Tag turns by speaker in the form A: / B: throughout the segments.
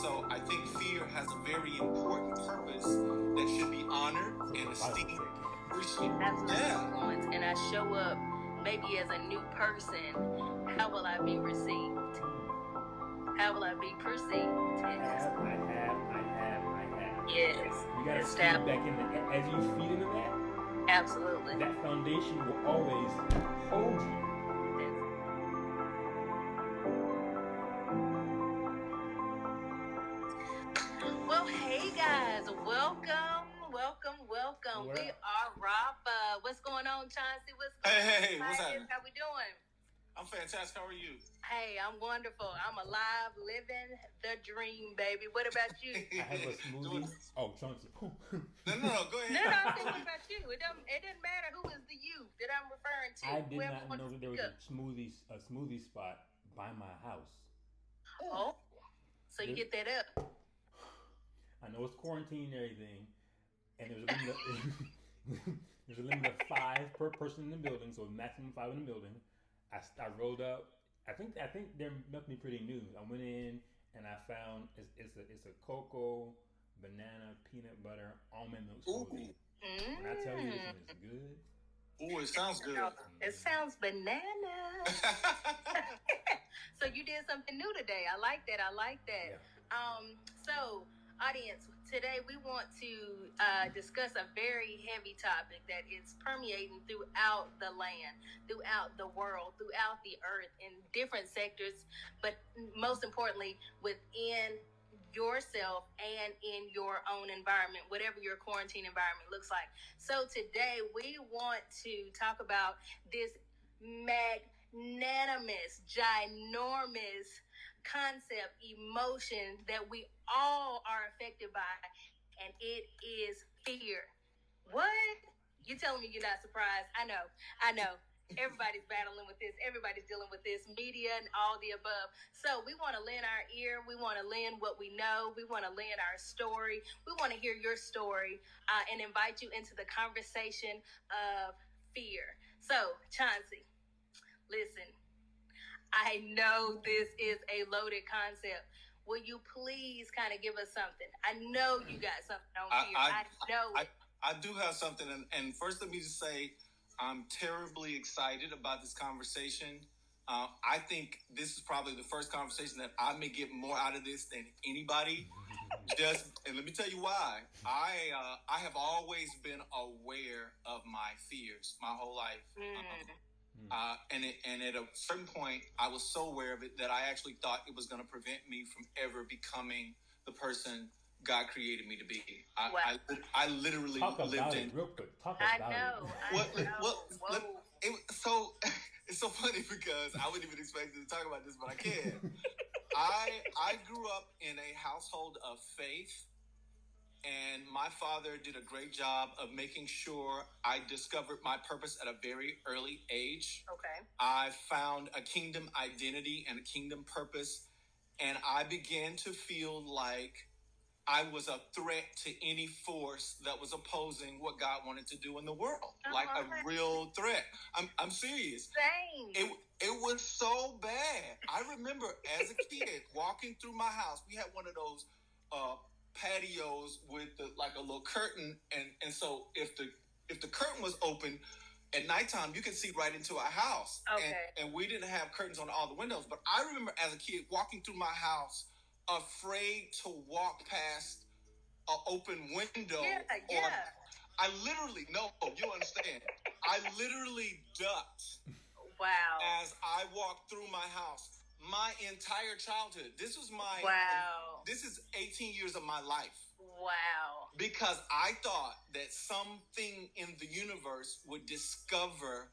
A: so I think fear has a very important purpose that should be honored and esteemed.
B: Absolutely.
A: Yeah.
B: And I show up maybe as a new person, how will I be received? How will I be perceived?
C: I have.
B: Yes.
C: You gotta step back in as you feed into that.
B: Absolutely.
C: That foundation will always hold you.
B: Well, hey guys, welcome. We are Rapha. What's going on, Chauncey? What's going on?
A: Hey, what's happening?
B: How we doing?
A: I'm fantastic. How are you?
B: Hey, I'm wonderful. I'm alive, living the dream, baby. What about you?
C: I have a smoothie. Oh, Chauncey.
A: No, go ahead.
B: No, I'm thinking about you. It doesn't matter who is the you that I'm referring to.
C: I did not know that there was a smoothie spot by my house.
B: Oh, so you get that up.
C: I know it's quarantine and everything, and there's a limit of 5 per person in the building, so maximum 5 in the building. I rolled up. I think they must be pretty new. I went in and I found it's a cocoa, banana, peanut butter, almond milk smoothie. When I tell you this one is good.
A: Ooh, it sounds good.
B: It sounds banana. So you did something new today. I like that. Yeah. So audience, today we want to discuss a very heavy topic that is permeating throughout the land, throughout the world, throughout the earth in different sectors, but most importantly within yourself and in your own environment, whatever your quarantine environment looks like. So today we want to talk about this magnanimous, ginormous concept, emotion that we all are affected by, and it is fear. What? You telling me you're not surprised? I know. Everybody's battling with this. Everybody's dealing with this. Media and all the above. So we want to lend our ear. We want to lend what we know. We want to lend our story. We want to hear your story and invite you into the conversation of fear. So, Chauncey, listen. I know this is a loaded concept. Will you please kind of give us something? I know you got something on fear. I know it.
A: I do have something. And first, let me just say, I'm terribly excited about this conversation. I think this is probably the first conversation that I may get more out of this than anybody. And let me tell you why. I have always been aware of my fears my whole life. And at a certain point, I was so aware of it that I actually thought it was going to prevent me from ever becoming the person God created me to be. I literally lived in.
C: Real quick.
B: I know.
A: It's so funny because I wouldn't even expect to talk about this, but I can. I grew up in a household of faith. And my father did a great job of making sure I discovered my purpose at a very early age.
B: Okay.
A: I found a kingdom identity and a kingdom purpose. And I began to feel like I was a threat to any force that was opposing what God wanted to do in the world. Like a real threat. I'm serious.
B: Same.
A: It was so bad. I remember as a kid walking through my house. We had one of those patios with like a little curtain, and so if the curtain was open at nighttime, you could see right into our house.
B: Okay.
A: And we didn't have curtains on all the windows, but I remember as a kid walking through my house, afraid to walk past an open window.
B: Yeah.
A: I literally, no, you understand. I literally ducked.
B: Wow.
A: As I walked through my house. My entire childhood. This is This is 18 years of my life.
B: Wow.
A: Because I thought that something in the universe would discover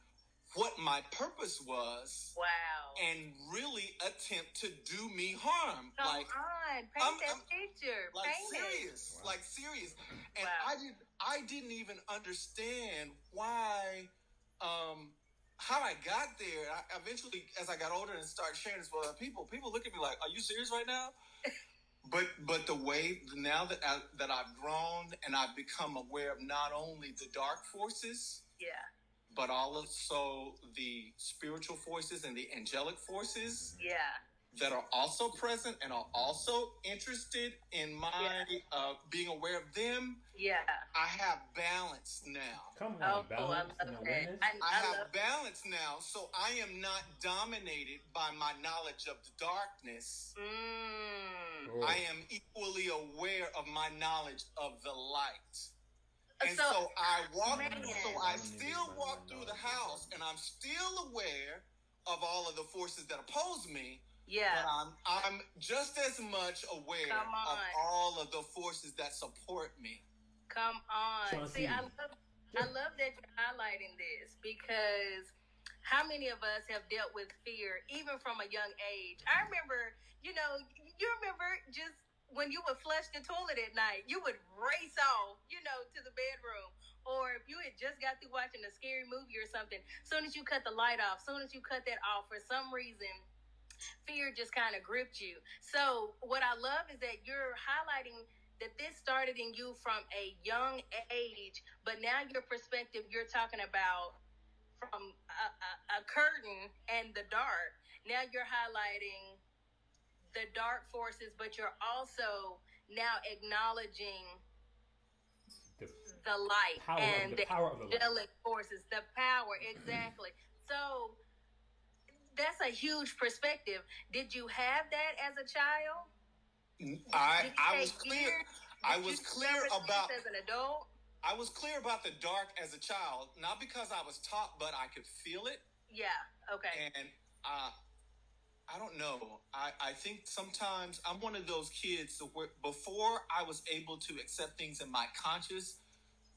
A: what my purpose was.
B: Wow.
A: And really attempt to do me harm.
B: Come on. Paint that picture.
A: Like serious. Wow. Like serious. And I didn't even understand why how I got there. Eventually, as I got older and started sharing this with other people look at me like, "Are you serious right now?" But the way now that I've grown and I've become aware of not only the dark forces, but also the spiritual forces and the angelic forces.
B: Yeah.
A: that are also present and are also interested in my being aware of them,
B: Yeah.
A: I have balance now.
C: Come on,
B: I
C: balance
B: love
C: and
B: that.
C: awareness.
A: I have balance now, so I am not dominated by my knowledge of the darkness.
B: Mm.
A: I am equally aware of my knowledge of the light. And so I walk, so I still walk through the house, and I'm still aware of all of the forces that oppose me.
B: Yeah.
A: But I'm just as much aware of all of the forces that support me.
B: Come on. See, I love that you're highlighting this, because how many of us have dealt with fear even from a young age? I remember, you remember just when you would flush the toilet at night, you would race off, to the bedroom. Or if you had just got through watching a scary movie or something, soon as you cut the light off, soon as you cut that off, for some reason, fear just kind of gripped you. So what I love is that you're highlighting that this started in you from a young age, but now your perspective, you're talking about from a curtain and the dark. Now you're highlighting the dark forces, but you're also now acknowledging the light and the
C: power of the
B: angelic forces, the power, exactly. So that's a huge perspective. Did you have that as a child?
A: I was clear. I was clear about
B: as an adult.
A: I was clear about the dark as a child, not because I was taught, but I could feel it.
B: Yeah. Okay.
A: And I don't know. I think sometimes I'm one of those kids where before I was able to accept things in my conscious,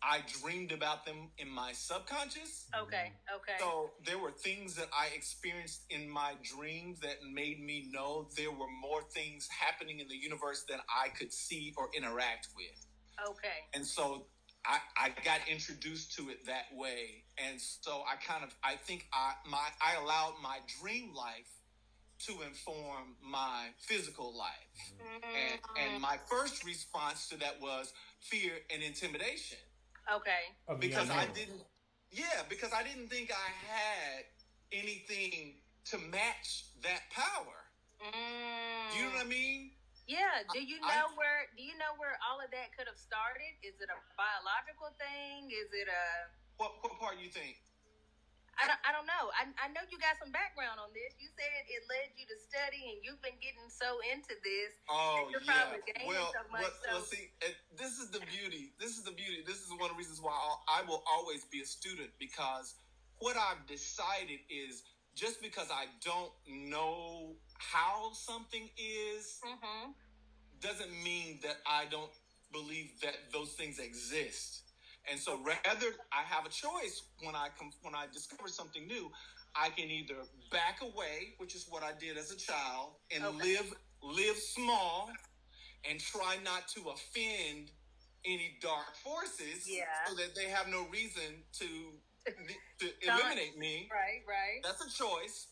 A: I dreamed about them in my subconscious.
B: Okay.
A: So there were things that I experienced in my dreams that made me know there were more things happening in the universe than I could see or interact with.
B: Okay.
A: And so I got introduced to it that way. And so I think I allowed my dream life to inform my physical life. And my first response to that was fear and intimidation.
B: Okay.
A: Because I didn't think I had anything to match that power. Do you know what I mean?
B: Yeah. Do you know where all of that could have started? Is it a biological thing? Is it a
A: what part you think?
B: I don't know. I know you got some background on this. You said it led you to study, and you've been getting so into this.
A: Oh,
B: you're
A: yeah.
B: Well, so much,
A: see, this is the beauty. This is one of the reasons why I will always be a student, because what I've decided is just because I don't know how something is doesn't mean that I don't believe that those things exist. And so rather, I have a choice when I discover something new. I can either back away, which is what I did as a child, and live small and try not to offend any dark forces, so that they have no reason to eliminate me.
B: Right.
A: That's a choice.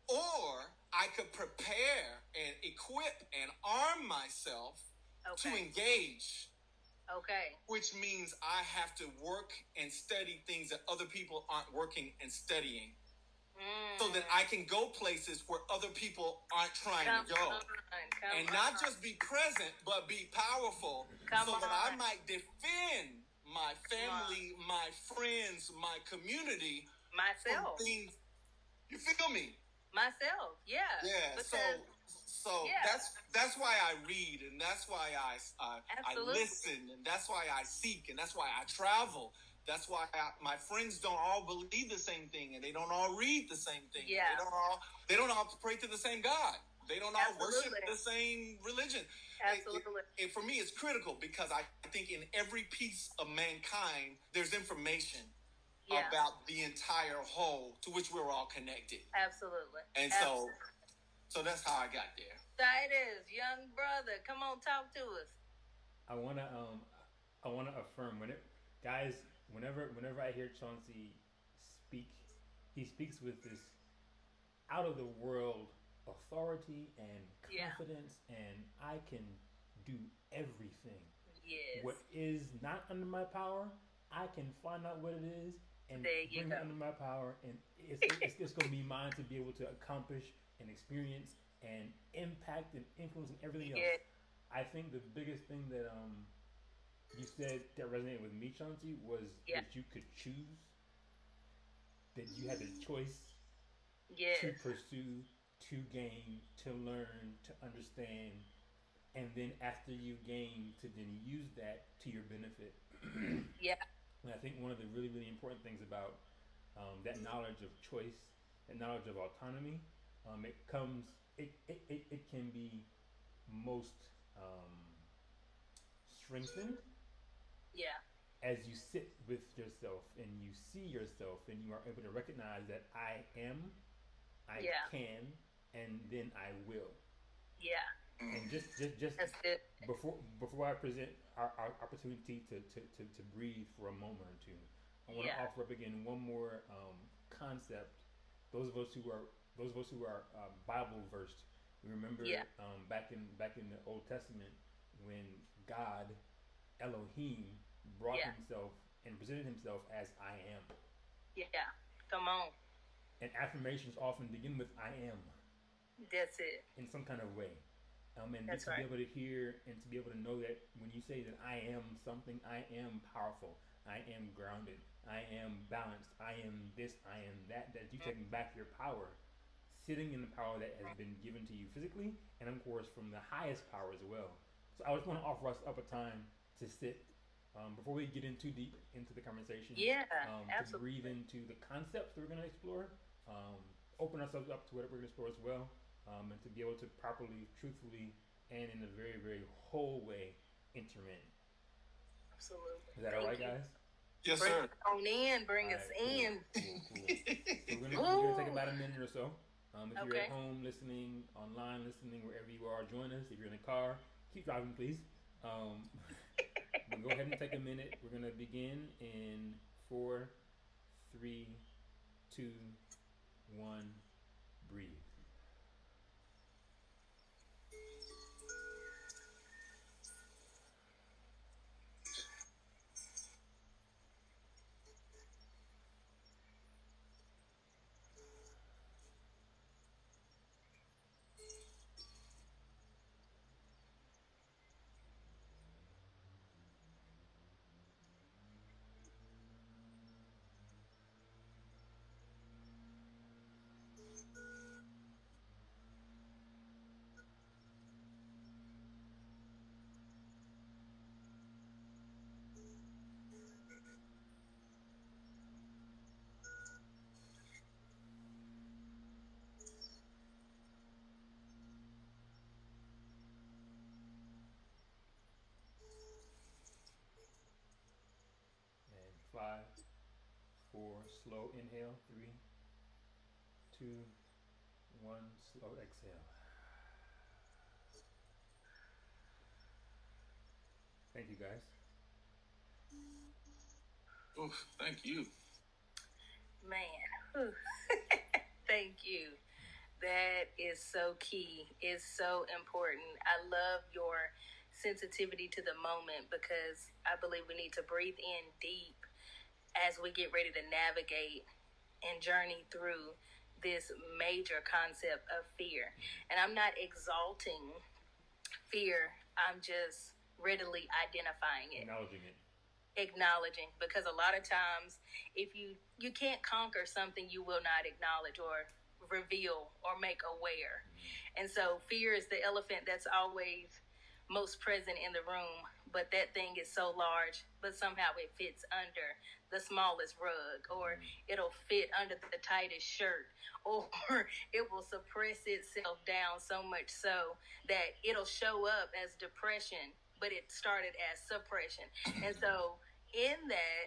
A: Or I could prepare and equip and arm myself to engage.
B: Okay.
A: Which means I have to work and study things that other people aren't working and studying. So that I can go places where other people aren't trying to go. And not just be present, but be powerful. So that I might defend my family, my friends, my community.
B: Myself.
A: Things, you feel me?
B: Myself, yeah.
A: Yeah, so that's why I read, and that's why I listen, and that's why I seek, and that's why I travel. That's why my friends don't all believe the same thing, and they don't all read the same thing.
B: Yeah.
A: They don't all pray to the same God. They don't all worship the same religion.
B: Absolutely.
A: For me, it's critical, because I think in every piece of mankind, there's information about the entire whole to which we're all connected.
B: Absolutely.
A: And so that's how I got there.
B: That is, young brother. Come on, talk to us.
C: I wanna affirm whenever I hear Chauncey speak, he speaks with this out of the world authority and confidence, and I can do everything.
B: Yes.
C: What is not under my power, I can find out what it is and bring it under my power, and it's going to be mine to be able to accomplish and experience and impact and influence and everything else.
B: Yeah.
C: I think the biggest thing that you said that resonated with me, Chauncey, was
B: Yeah.
C: that you could choose, that you had the choice to
B: Yes.
C: pursue, to gain, to learn, to understand, and then after you gain, to then use that to your benefit.
B: Yeah.
C: And I think one of the really, really important things about that knowledge of choice, that knowledge of autonomy, it comes, it can be most um, strengthened
B: Yeah.
C: as you sit with yourself and you see yourself and you are able to recognize that I am, I
B: Yeah.
C: can, and then I will.
B: Yeah.
C: And just
B: That's it.
C: before I present our opportunity to breathe for a moment or two, I want to
B: Yeah.
C: offer up again one more concept. Those of us who are Bible versed, we remember
B: Yeah.
C: back in the Old Testament when God Elohim brought
B: Yeah.
C: himself and presented himself as I am.
B: Yeah. Come on.
C: And affirmations often begin with I am
B: That's it.
C: in some kind of way.
B: That's
C: To be
B: right.
C: able to hear and to be able to know that when you say that I am something, I am powerful, I am grounded, I am balanced, I am this, I am that, that you taking back your power, sitting in the power that has been given to you physically, and of course from the highest power as well. So I just want to offer us up a time to sit before we get in too deep into the conversation,
B: Yeah.
C: to breathe
B: Absolutely.
C: into the concepts that we're going to explore, open ourselves up to what we're going to explore as well, and to be able to properly, truthfully, and in a very, very whole way enter in.
B: Absolutely.
C: Is that all
B: Thank
C: right,
B: you.
C: guys?
A: Yes,
B: Bring
A: sir.
B: us on in.
C: All
B: Bring us
C: right, cool,
B: in.
C: cool, cool. So we're gonna take
B: Ooh.
C: about a minute or so. If you're at
B: Okay.
C: home listening, online listening, wherever you are, join us. If you're in a car, keep driving, please. Um, but go ahead and take a minute. We're gonna begin in 4, 3, 2, 1. Breathe. And 5, 4. Slow inhale. 3, 2, 1. Slow exhale. Thank you, guys.
A: Oof, thank you.
B: Man. Whew. Thank you. That is so key. It's so important. I love your sensitivity to the moment because I believe we need to breathe in deep as we get ready to navigate and journey through this major concept of fear. And I'm not exalting fear, I'm just readily identifying it,
C: Acknowledging it.
B: acknowledging, because a lot of times if you can't conquer something you will not acknowledge or reveal or make aware. And so fear is the elephant that's always most present in the room, but that thing is so large, but somehow it fits under the smallest rug, or it'll fit under the tightest shirt, or it will suppress itself down so much so that it'll show up as depression, but it started as suppression. And so in that,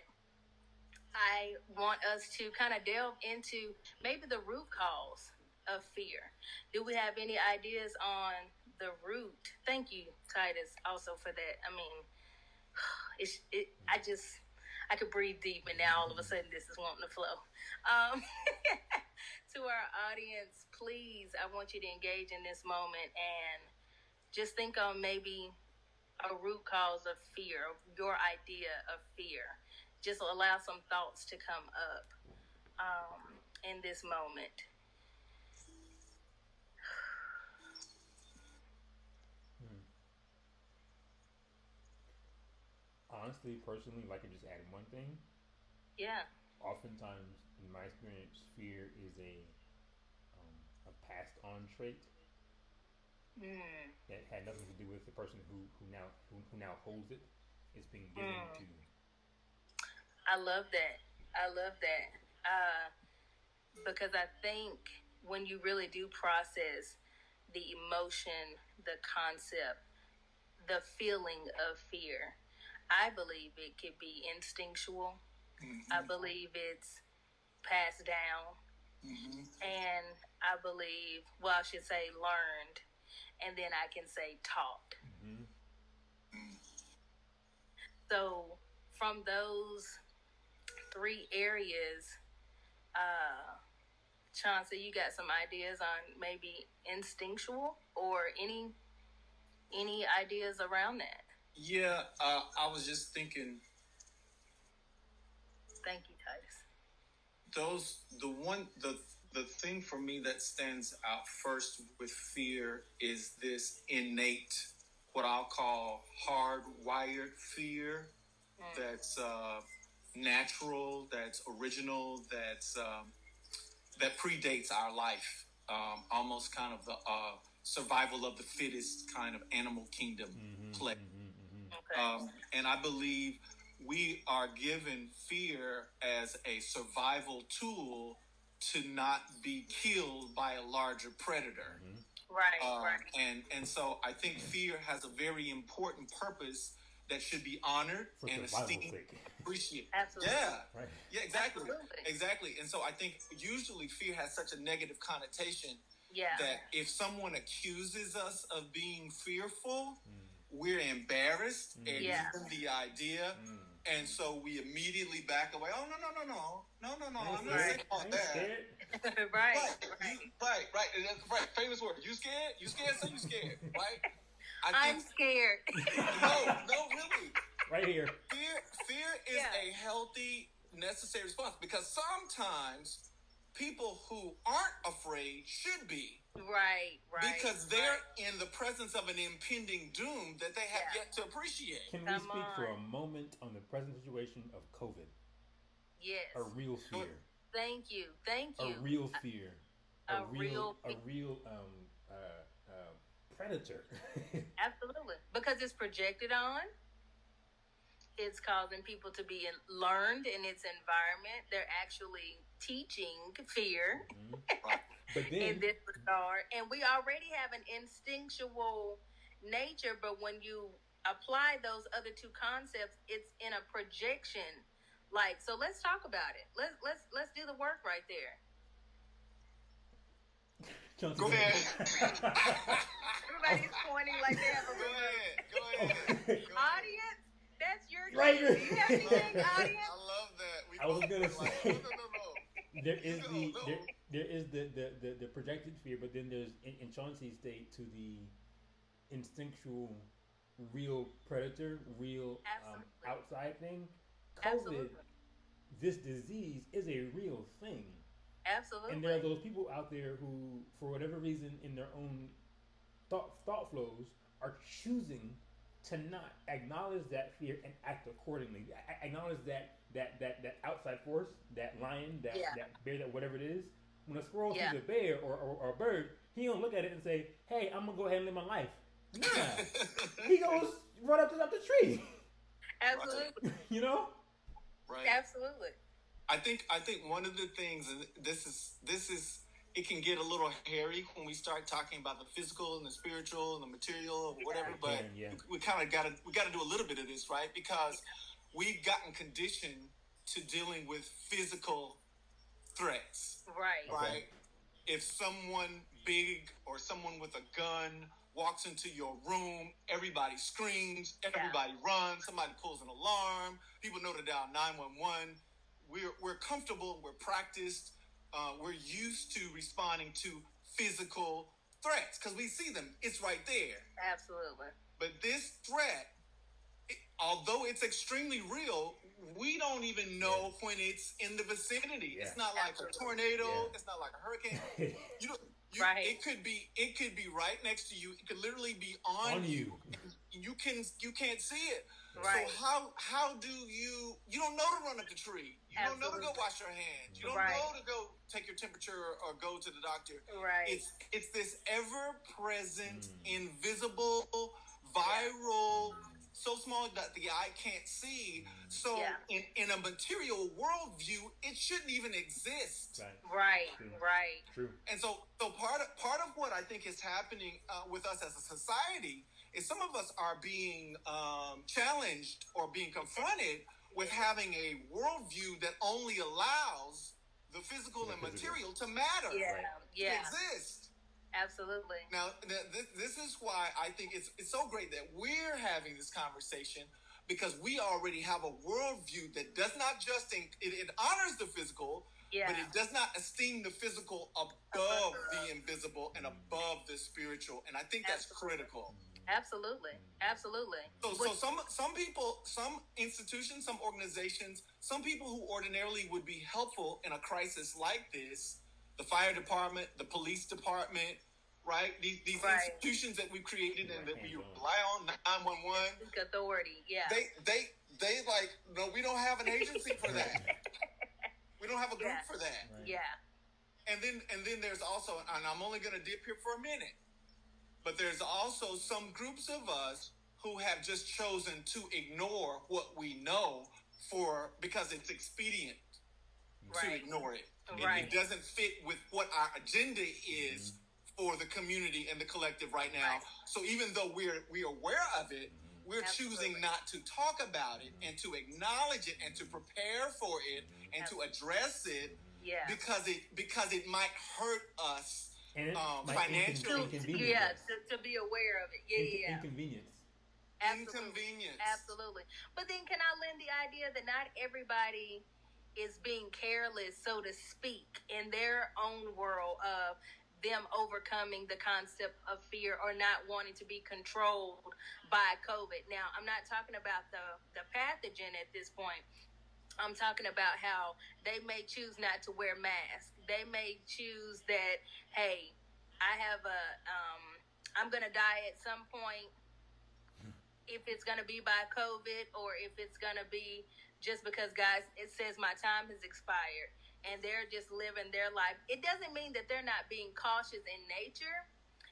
B: I want us to kind of delve into maybe the root cause of fear. Do we have any ideas on the root? Thank you, Titus, also for that. I mean, I could breathe deep, and now all of a sudden this is wanting to flow. Um, to our audience, please, I want you to engage in this moment and just think on maybe a root cause of fear, your idea of fear. Just allow some thoughts to come up in this moment.
C: honestly, personally, like I just add one thing.
B: Yeah.
C: Oftentimes, in my experience, fear is a passed on trait
B: Mm.
C: that had nothing to do with the person who now holds it. It's been given
B: Mm.
C: to.
B: I love that. I love that. Because I think when you really do process the emotion, the concept, the feeling of fear, I believe it could be instinctual.
A: Mm-hmm.
B: I believe it's passed down.
A: Mm-hmm.
B: And I believe, well, I should say learned. And then I can say taught.
C: Mm-hmm.
B: So from those three areas, Chauncey, you got some ideas on maybe instinctual or any ideas around that?
A: Yeah, I was just thinking
B: Thank you, Titus.
A: the thing for me that stands out first with fear is this innate, what I'll call hardwired fear. That's natural, that's original, that predates our life. Almost kind of the survival of the fittest kind of animal kingdom play.
B: Okay.
A: And I believe we are given fear as a survival tool to not be killed by a larger predator.
B: Right.
A: And so I think fear has a very important purpose that should be honored
C: For
A: and
C: survival's
A: esteemed,
C: sake.
A: appreciated.
B: Absolutely.
A: Yeah,
C: Right.
A: yeah, exactly,
B: Absolutely.
A: exactly. And so I think usually fear has such a negative connotation
B: Yeah.
A: that if someone accuses us of being fearful, we're embarrassed and
B: Yeah.
A: even the idea. And so we immediately back away. Oh, no, I'm not saying all that.
B: Right.
A: Right. Famous word. You scared? You scared? So you scared, right?
B: I'm scared.
A: No, really.
C: Right here.
A: Fear is a healthy, necessary response because sometimes people who aren't afraid should be.
B: Right.
A: Because they're in the presence of an impending doom that they have yet to appreciate.
C: Can we speak for a moment on the present situation of COVID?
B: Yes.
C: A real fear.
B: Thank you.
C: A real fear.
B: A real
C: predator.
B: Absolutely. Because it's projected on. It's causing people to be learned in its environment. They're actually teaching fear
C: But then,
B: in this regard. And we already have an instinctual nature, but when you apply those other two concepts, it's in a projection. Like, so let's talk about it. Let's do the work right there.
A: Go ahead.
B: Everybody's pointing like they have a
A: Go ahead.
B: Audience, that's your
C: Right.
B: Do you have anything, audience?
A: I love that.
C: I was gonna say
A: No.
C: there is the projected fear, but then there's in Chauncey's state to the instinctual, real predator, real outside thing. COVID,
B: Absolutely.
C: this disease is a real thing.
B: Absolutely.
C: And there are those people out there who, for whatever reason, in their own thought flows, are choosing to not acknowledge that fear and act accordingly. Acknowledge that outside force, that lion, that bear, that whatever it is. When a squirrel sees a bear or a bird, he don't look at it and say, "Hey, I'm gonna go ahead and live my life." Nah, he goes run up the tree.
B: Absolutely.
C: You know?
A: Right.
B: Absolutely.
A: I think one of the things, and this is it can get a little hairy when we start talking about the physical and the spiritual and the material or whatever, but we kind of gotta do a little bit of this, right? Because we've gotten conditioned to dealing with physical threats.
B: Right.
A: Right. If someone big or someone with a gun walks into your room, everybody screams, everybody runs, somebody pulls an alarm, people know to dial 911. We're comfortable, we're practiced, we're used to responding to physical threats because we see them. It's right there.
B: Absolutely.
A: But this threat, although it's extremely real, we don't even know when it's in the vicinity. It's not like a tornado. It's not like a hurricane. It could be right next to you. It could literally be on you. you can't see it.
B: Right.
A: So how do you don't know to run up the tree. You don't know to go wash your hands. You don't know to go take your temperature or go to the doctor.
B: Right.
A: It's this ever present, invisible, viral, so small that the eye can't see. So in a material worldview, it shouldn't even exist.
B: Right.
C: True.
A: And so part of what I think is happening with us as a society is some of us are being challenged or being confronted with having a worldview that only allows the physical and material to matter, to exist.
B: Absolutely.
A: Now, this is why I think it's so great that we're having this conversation, because we already have a worldview that does not just it honors the physical, but it does not esteem the physical above the invisible and above the spiritual. And I think that's critical.
B: Absolutely.
A: So some people, some institutions, some organizations, some people who ordinarily would be helpful in a crisis like this, the fire department, the police department, right? These institutions that we've created and that we rely on, 911.
B: Authority,
A: They like, no, we don't have an agency for that. We don't have a group for that.
C: Right.
B: Yeah.
A: And then there's also, and I'm only going to dip here for a minute, but there's also some groups of us who have just chosen to ignore what we know because it's expedient to ignore it. It doesn't fit with what our agenda is for the community and the collective right now. So even though we're aware of it, we're choosing not to talk about it and to acknowledge it and to prepare for it and to address it because it might hurt us.
C: And
A: financial
B: to be aware of it.
C: Inconvenience.
B: Absolutely. But then can I lend the idea that not everybody is being careless, so to speak, in their own world of them overcoming the concept of fear or not wanting to be controlled by COVID. Now, I'm not talking about the pathogen at this point. I'm talking about how they may choose not to wear masks. They may choose that, hey, I'm going to die at some point, if it's going to be by COVID or if it's going to be just because, guys, it says my time has expired and they're just living their life. It doesn't mean that they're not being cautious in nature.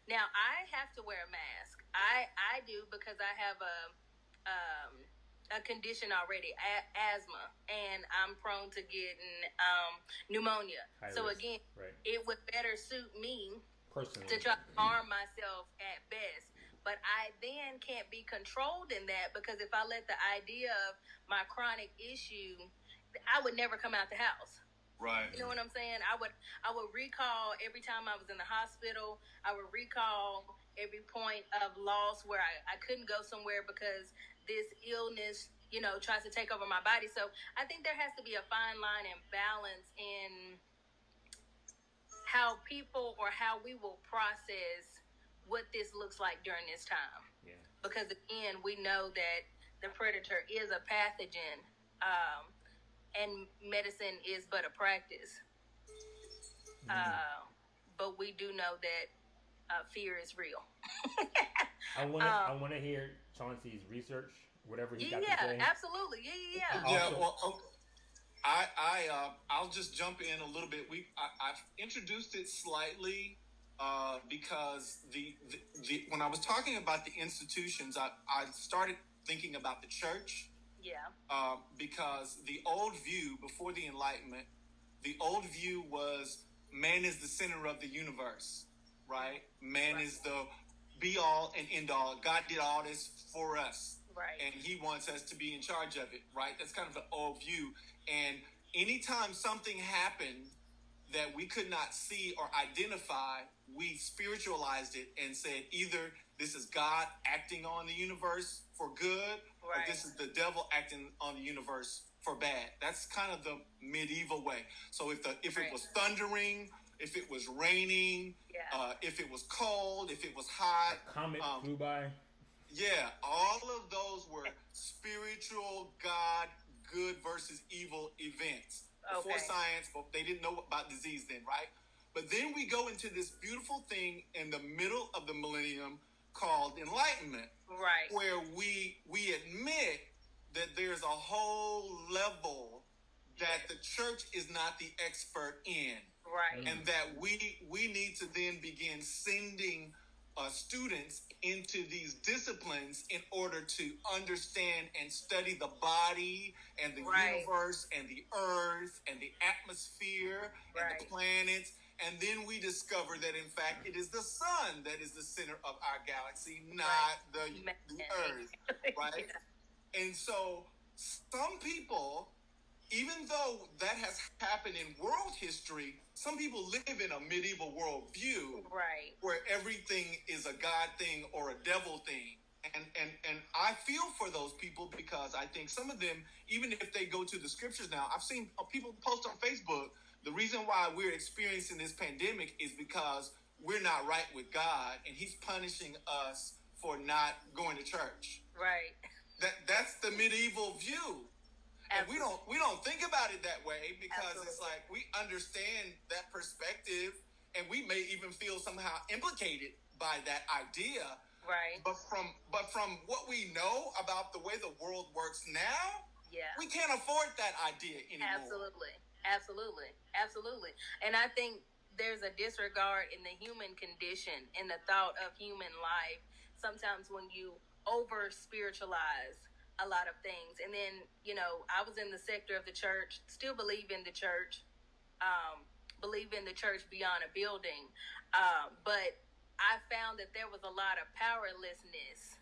B: Now, I have to wear a mask. I do because I have a condition already, asthma, and I'm prone to getting pneumonia. So again, it would better suit me personally to try to harm myself at best. But I then can't be controlled in that, because if I let the idea of my chronic issue, I would never come out the house.
A: Right.
B: You know what I'm saying? I would recall every time I was in the hospital. I would recall every point of loss where I couldn't go somewhere because this illness, tries to take over my body. So I think there has to be a fine line and balance in how people or how we will process what this looks like during this time.
C: Yeah.
B: Because again, we know that the predator is a pathogen, and medicine is but a practice. But we do know that fear is real.
A: I
C: want to hear Chauncey's research, whatever he got to say.
B: Absolutely.
A: Well, I'll just jump in a little bit. I've introduced it slightly because the when I was talking about the institutions, I started thinking about the church.
B: Yeah.
A: Because the old view before the Enlightenment, the old view was man is the center of the universe, right? Man is the be all and end all. God did all this for us.
B: Right.
A: And he wants us to be in charge of it, right? That's kind of the old view. And anytime something happened that we could not see or identify, we spiritualized it and said either this is God acting on the universe for good, or this is the devil acting on the universe for bad. That's kind of the medieval way. So if it was thundering, if it was raining, if it was cold, if it was hot,
C: a comet flew by.
A: Yeah, all of those were spiritual, God, good versus evil events. Before science, but they didn't know about disease then, right? But then we go into this beautiful thing in the middle of the millennium called enlightenment,
B: right,
A: where we admit that there's a whole level that the church is not the expert in,
B: right,
A: and that we need to then begin sending students into these disciplines in order to understand and study the body and the universe and the earth and the atmosphere and the planets. And then we discover that, in fact, it is the sun that is the center of our galaxy, not the earth, right? Yeah. And so some people, even though that has happened in world history, some people live in a medieval worldview,
B: right,
A: where everything is a God thing or a devil thing. And I feel for those people, because I think some of them, even if they go to the scriptures now, I've seen people post on Facebook, the reason why we're experiencing this pandemic is because we're not right with God, and He's punishing us for not going to church.
B: Right.
A: That's the medieval view. And we don't think about it that way, because it's like we understand that perspective, and we may even feel somehow implicated by that idea.
B: Right.
A: But from what we know about the way the world works now, we can't afford that idea anymore.
B: Absolutely. And I think there's a disregard in the human condition, in the thought of human life, sometimes when you over spiritualize a lot of things. And then, I was in the sector of the church, still believe in the church, beyond a building. But I found that there was a lot of powerlessness,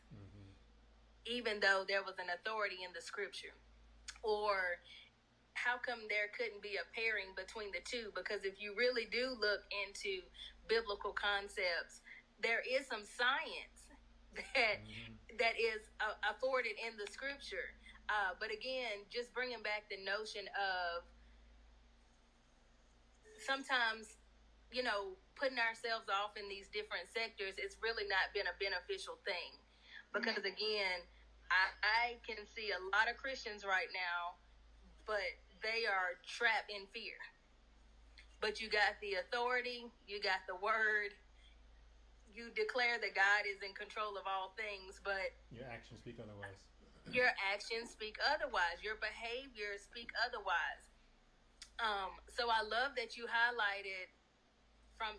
B: even though there was an authority in the scripture. Or how come there couldn't be a pairing between the two? Because if you really do look into biblical concepts, there is some science that is afforded in the scripture. But again, just bringing back the notion of sometimes, putting ourselves off in these different sectors, it's really not been a beneficial thing. Because again, I can see a lot of Christians right now, but they are trapped in fear. But you got the authority, you got the word, you declare that God is in control of all things, but
C: your actions speak otherwise.
B: Your actions speak otherwise. Your behaviors speak otherwise. So I love that you highlighted from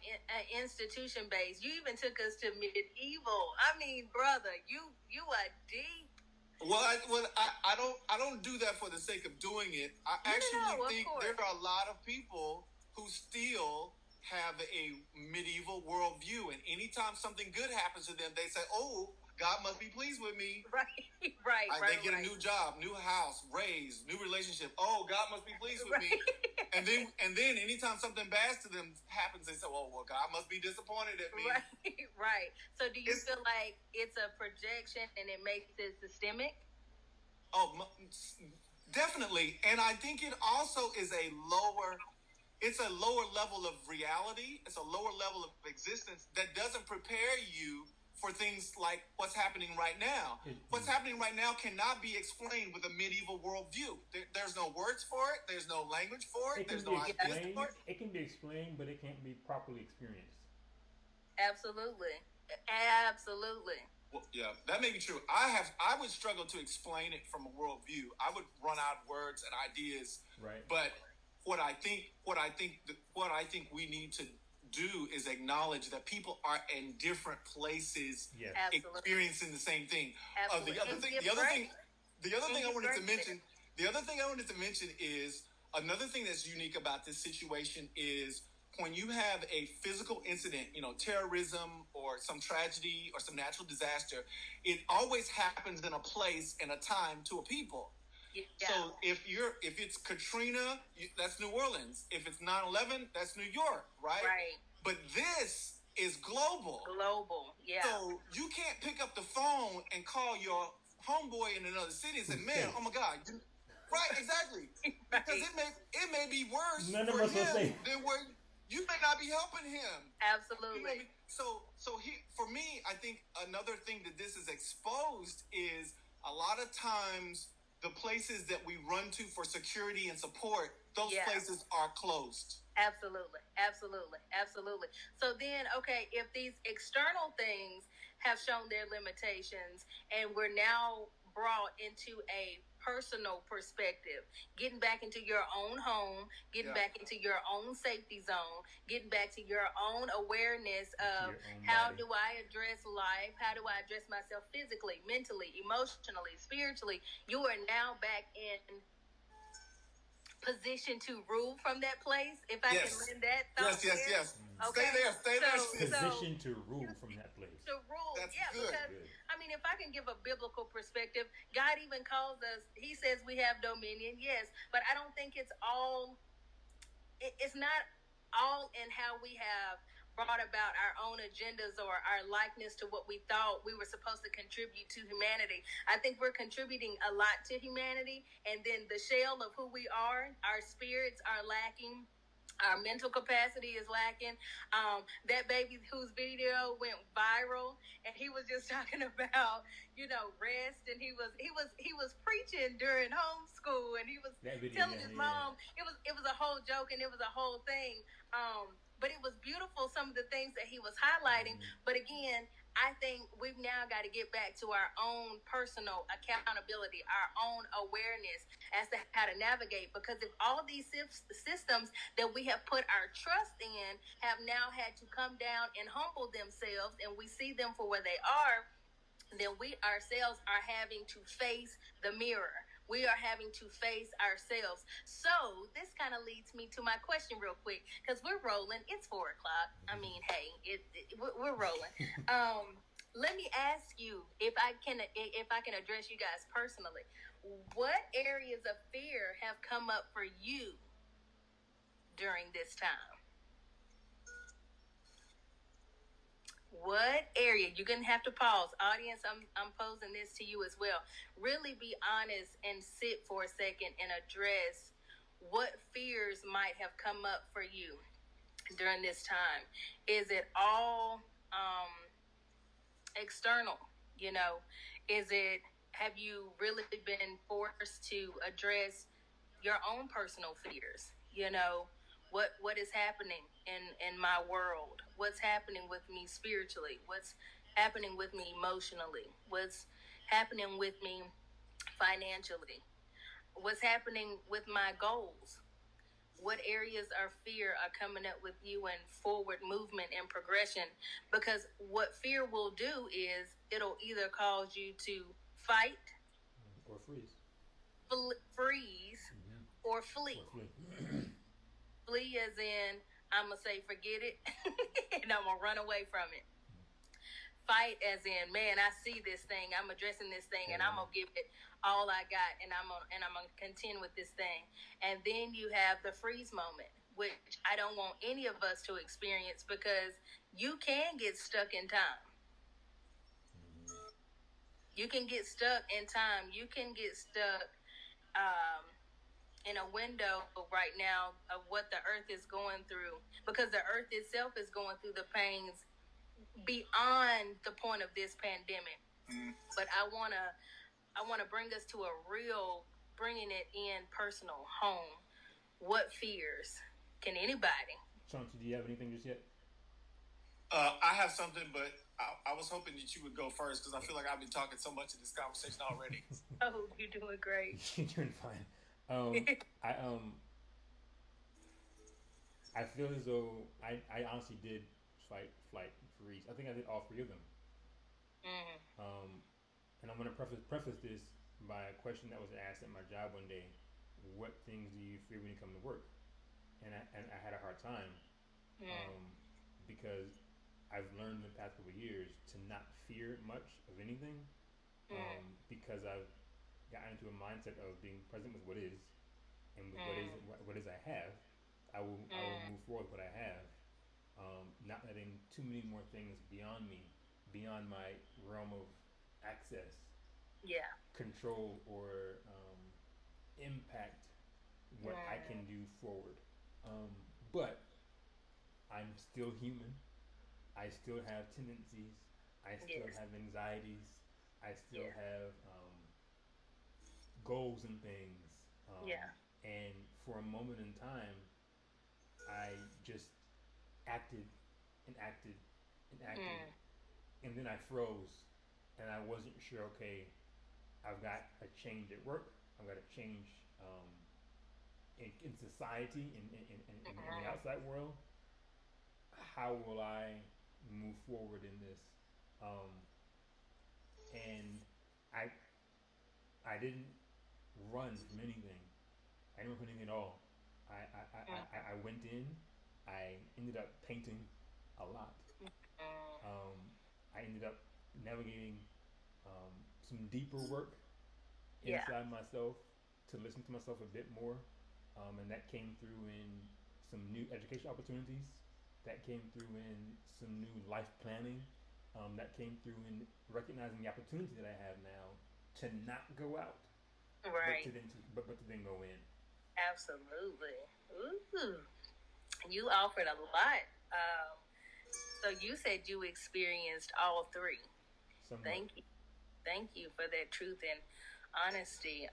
B: institution based. You even took us to medieval. I mean, brother, you are deep.
A: Well, I don't do that for the sake of doing it. I actually think there are a lot of people who still have a medieval worldview, and anytime something good happens to them, they say, "Oh, God must be pleased with me."
B: Right.
A: They get a new job, new house, raise, new relationship. Oh, God must be pleased with me. And then anytime something bad to them happens, they say, "Oh, well, God must be disappointed at me."
B: Right. So do you feel like it's a projection and it makes it systemic?
A: Oh, definitely. And I think it also is a lower level of reality. It's a lower level of existence that doesn't prepare you for things like what's happening right now. What's happening right now cannot be explained with a medieval worldview. There's no words for it. There's no language for it. There's no ideas for it.
C: It can be explained, but it can't be properly experienced.
B: Absolutely.
A: Well, yeah, that may be true. I would struggle to explain it from a worldview. I would run out of words and ideas.
C: Right.
A: But what I think we need to do is acknowledge that people are in different places, experiencing the same thing. The other thing I wanted to mention is another thing that's unique about this situation is when you have a physical incident, terrorism or some tragedy or some natural disaster, it always happens in a place and a time to a people. Yeah. So if it's Katrina, that's New Orleans. If it's 9/11, that's New York, right?
B: Right.
A: But this is global.
B: Yeah.
A: So you can't pick up the phone and call your homeboy in another city and say, "Man, oh my God." Right, exactly. Because it may be worse for him than where you may not be helping him.
B: Absolutely.
A: For me, I think another thing that this is exposed is a lot of times the places that we run to for security and support, those places are closed.
B: Absolutely. So then, okay, if these external things have shown their limitations, and we're now brought into a personal perspective, getting back into your own home, getting back into your own safety zone, getting back to your own awareness of how do I address life, how do I address myself physically, mentally, emotionally, spiritually. You are now back in position to rule from that place. If I can lend that thought.
A: Yes.
B: Okay.
A: Stay there.
C: Position to rule from that place.
B: To rule.
A: That's
B: good. Because I mean, if I can give a biblical perspective, God even calls us. He says we have dominion. Yes, but I don't think it's all. It's not all in how we have brought about our own agendas or our likeness to what we thought we were supposed to contribute to humanity. I think we're contributing a lot to humanity, and then the shell of who we are, our spirits are lacking. Our mental capacity is lacking. That baby whose video went viral, and he was just talking about, rest, and he was preaching during homeschool, and he was telling his mom. It was a whole joke, and it was a whole thing. But it was beautiful, some of the things that he was highlighting. But again, I think we've now got to get back to our own personal accountability, our own awareness as to how to navigate. Because if all these systems that we have put our trust in have now had to come down and humble themselves, and we see them for where they are, then we ourselves are having to face the mirror. We are having to face ourselves. So this kind of leads me to my question real quick, because we're rolling. It's 4 o'clock. I mean, hey, we're rolling. Let me ask you, if I can address you guys personally, what areas of fear have come up for you during this time? What area? You're gonna have to pause, audience. I'm posing this to you as well. Really be honest and sit for a second and address what fears might have come up for you during this time. Is it all external? Have you really been forced to address your own personal fears? What is happening in my world? What's happening with me spiritually? What's happening with me emotionally? What's happening with me financially? What's happening with my goals? What areas of fear are coming up with you in forward movement and progression? Because what fear will do is it'll either cause you to fight
C: or freeze,
B: or flee. Flee as in, I'm going to say forget it and I'm going to run away from it. Fight as in, man, I see this thing, I'm addressing this thing, and I'm going to give it all I got, and I'm going to contend with this thing. And then you have the freeze moment, which I don't want any of us to experience, because you can get stuck in time. You can get stuck in time. You can get stuck in a window right now of what the earth is going through, because the earth itself is going through the pains beyond the point of this pandemic. But I want to bring us to a real, bringing it in personal home. What fears can anybody?
C: Chauncey, do you have anything just yet?
A: I have something, but I was hoping that you would go first, because I feel like I've been talking so much in this conversation already.
B: Oh, you're doing great.
C: You're doing fine. I feel as though I honestly did fight, flight, freeze. I think I did all 3 of them. And I'm going to preface this by a question that was asked at my job one day: what things do you fear when you come to work? And I had a hard time because I've learned in the past couple of years to not fear much of anything, because I've gotten into a mindset of being present with what is, and with what is I have. I will move forward with what I have, not letting too many more things beyond me, beyond my realm of access, control or impact what I can do forward. But I'm still human. I still have tendencies. I still have anxieties. I still have goals and things. And for a moment in time, I just acted and then I froze, and I wasn't sure. Okay, I've got a change at work. I've got a change in society, in the outside world. How will I move forward in this? Um, and I I didn't run from anything. I didn't run from anything at all. I went in. I ended up painting a lot. Um, I ended up navigating some deeper work
B: Yeah.
C: inside myself to listen to myself a bit more, and that came through in some new education opportunities. That came through in some new life planning. That came through in recognizing the opportunity that I have now to not go out,
B: Right.
C: but to then go in.
B: Absolutely. Ooh. You offered a lot. Um, so you said you experienced all three.
C: Somewhat.
B: Thank you. Thank you for that truth and honesty.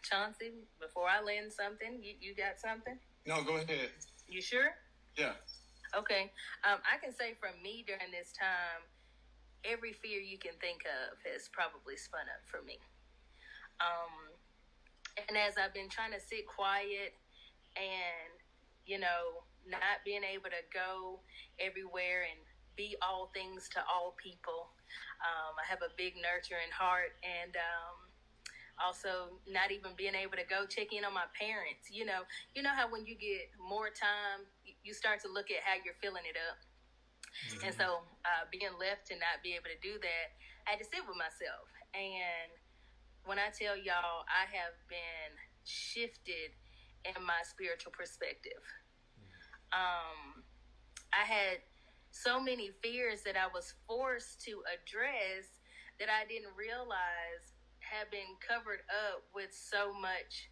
B: Chauncey, before I land something, you got something?
A: No, go ahead.
B: You sure?
A: Yeah.
B: Okay. I can say from me during this time, every fear you can think of has probably spun up for me. And as I've been trying to sit quiet and, not being able to go everywhere and be all things to all people, I have a big nurturing heart, and also not even being able to go check in on my parents. How when you get more time, you start to look at how you're filling it up. Mm-hmm. And so being left to not be able to do that, I had to sit with myself. And when I tell y'all, I have been shifted in my spiritual perspective. I had so many fears that I was forced to address that I didn't realize had been covered up with so much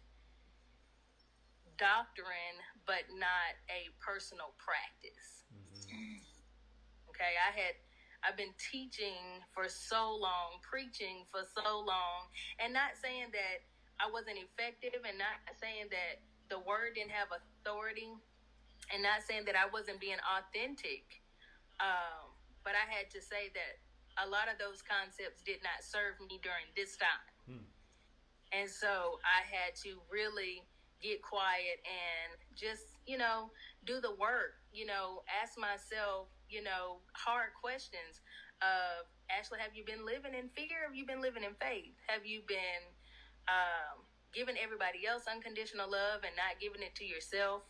B: doctrine, but not a personal practice. Mm-hmm. Okay, I've been teaching for so long, preaching for so long, and not saying that I wasn't effective, and not saying that the word didn't have authority, and not saying that I wasn't being authentic. But I had to say that a lot of those concepts did not serve me during this time. And so I had to really get quiet and just, do the work, ask myself, hard questions of, Ashley, have you been living in fear? Have you been living in faith? Have you been giving everybody else unconditional love and not giving it to yourself?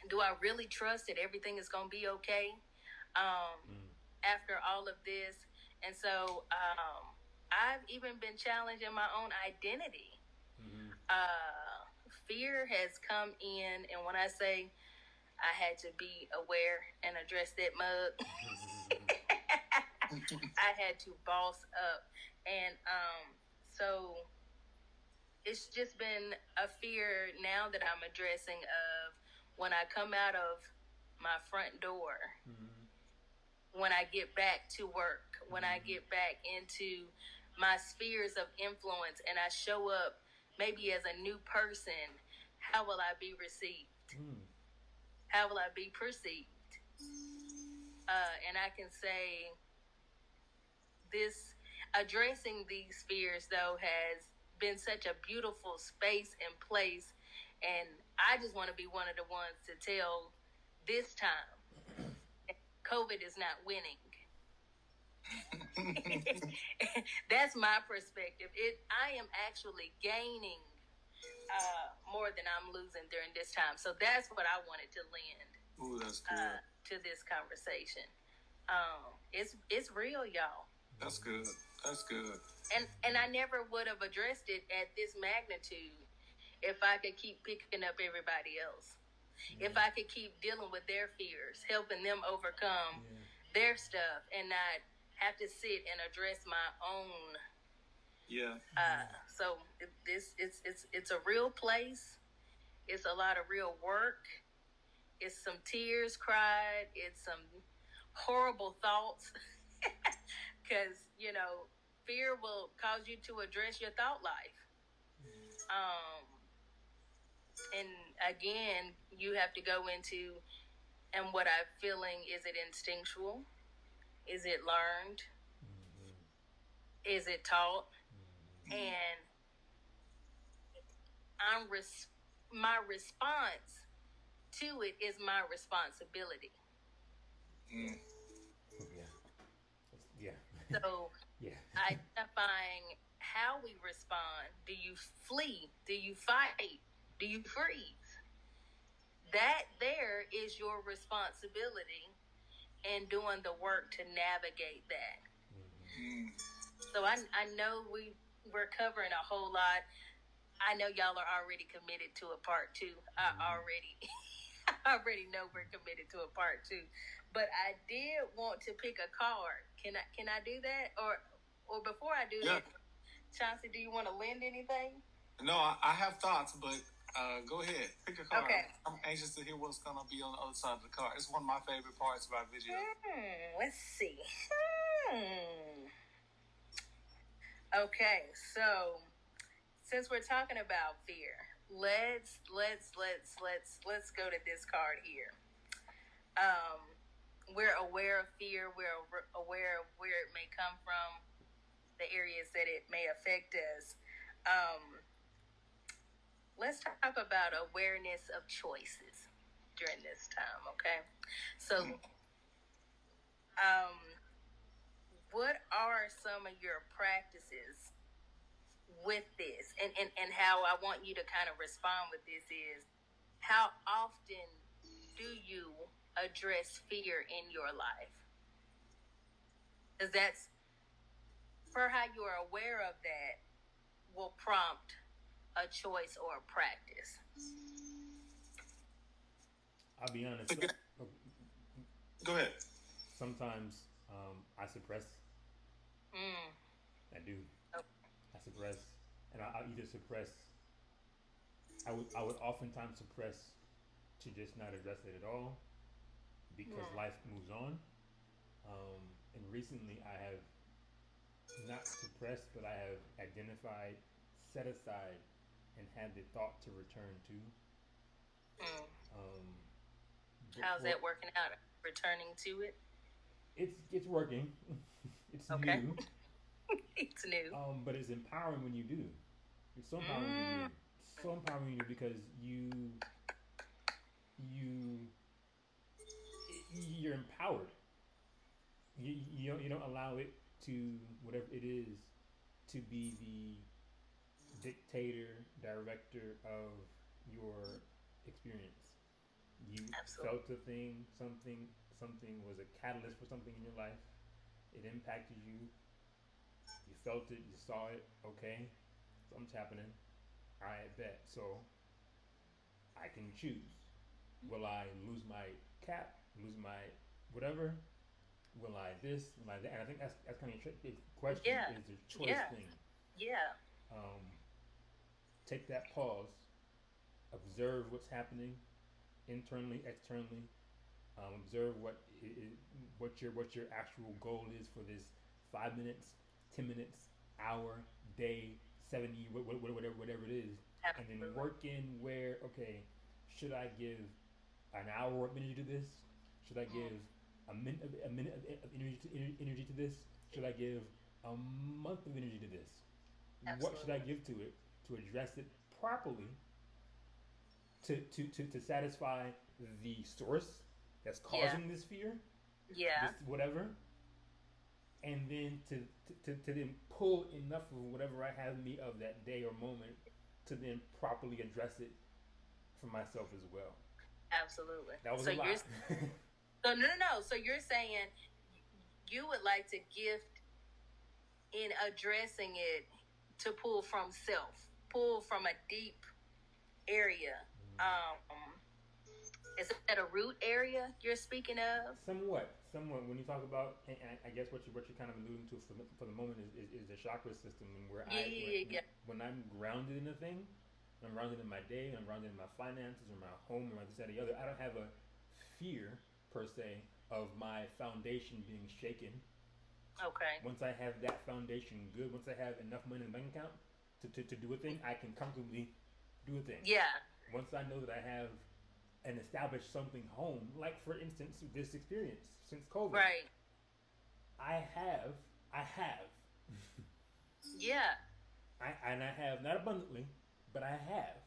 B: Do I really trust that everything is going to be okay after all of this? And so I've even been challenged in my own identity. Mm-hmm. Fear has come in, and when I say I had to be aware and address that mug, I had to boss up. And so it's just been a fear now that I'm addressing of when I come out of my front door, when I get back to work, when I get back into my spheres of influence and I show up maybe as a new person, how will I be received? How will I be perceived? And I can say this, addressing these fears, though, has been such a beautiful space and place. And I just want to be one of the ones to tell this time, COVID is not winning. That's my perspective. I am actually gaining more than I'm losing during this time. So that's what I wanted to lend.
A: Ooh, that's good.
B: To this conversation. It's real, y'all.
A: That's good. That's good.
B: And I never would have addressed it at this magnitude if I could keep picking up everybody else. If I could keep dealing with their fears, helping them overcome their stuff, and not have to sit and address my own.
A: Yeah.
B: So it's a real place. It's a lot of real work. It's some tears cried. It's some horrible thoughts. Because, fear will cause you to address your thought life. And again, you have to go into And what I'm feeling, is it instinctual? Is it learned?
C: Mm-hmm.
B: Is it taught?
C: Mm-hmm.
B: And my response to it is my responsibility.
A: Mm.
C: Yeah. Yeah.
B: So
C: Yeah.
B: identifying how we respond. Do you flee? Do you fight? Do you freeze? That there is your responsibility, and doing the work to navigate that.
C: Mm-hmm.
B: So I know we're covering a whole lot. I know y'all are already committed to a part two. I already I already know we're committed to a part two. But I did want to pick a card. Can I do that? Or before I do that, Chauncey, do you want to lend anything?
A: No, I have thoughts, but go ahead. Pick a card.
B: Okay.
A: I'm anxious to hear what's going to be on the other side of the card. It's one of my favorite parts about video.
B: Let's see. Okay, so since we're talking about fear, let's go to this card here. We're aware of fear. We're aware of where it may come from, the areas that it may affect us. Let's talk about awareness of choices during this time, okay? So, what are some of your practices with this? And how I want you to kind of respond with this is, how often do you address fear in your life? Because that's, for how you are aware of that, will prompt a choice or a practice.
C: I'll be honest.
A: Go ahead.
C: Sometimes I suppress. I do.
B: Oh.
C: I suppress, and I'll either suppress. I would oftentimes suppress to just not address it at all, because life moves on. And recently, I have not suppressed, but I have identified, set aside, and had the thought to return to.
B: How's that working out? Returning to it?
C: It's working. It's
B: okay.
C: New.
B: It's new.
C: But it's empowering when you do. It's so empowering when you do. So empowering when you do, because you're empowered. You don't allow it to, whatever it is, to be the dictator, director of your experience. You
B: Absolutely.
C: felt a thing, something was a catalyst for something in your life. It impacted you. You felt it, you saw it, okay, something's happening. I bet. So I can choose. Will I lose my cap, lose my whatever? Will I this? Will I that? And I think that's kind of the question, is the choice thing.
B: Yeah.
C: Take that pause, observe what's happening internally, externally. Observe what your actual goal is for this 5 minutes, 10 minutes, hour, day, 70, whatever it is.
B: Absolutely.
C: And then work in where, okay, should I give an hour of energy to this? Should I give a minute of energy to this? Should I give a month of energy to this?
B: Absolutely.
C: What should I give to it to address it properly, to satisfy the source that's causing this fear?
B: Yeah.
C: This whatever. And then to then pull enough of whatever I have in me of that day or moment to then properly address it for myself as well.
B: Absolutely.
C: That was a lot.
B: So no. So you're saying you would like to gift in addressing it, to pull from self, pull from a deep area. Is that a root area you're speaking of?
C: Somewhat. When you talk about, and I guess what you're kind of alluding to for the moment is the chakra system, and where when I'm grounded in a thing, I'm grounded in my day, I'm grounded in my finances or my home or this, that, or the other. I don't have a fear per se of my foundation being shaken.
B: Okay.
C: Once I have that foundation good, once I have enough money in the bank account to do a thing, I can comfortably do a thing.
B: Yeah.
C: Once I know that I have and establish something home. Like for instance, this experience since COVID,
B: Right.
C: I have, I have,
B: Yeah.
C: and I have not abundantly, but I have.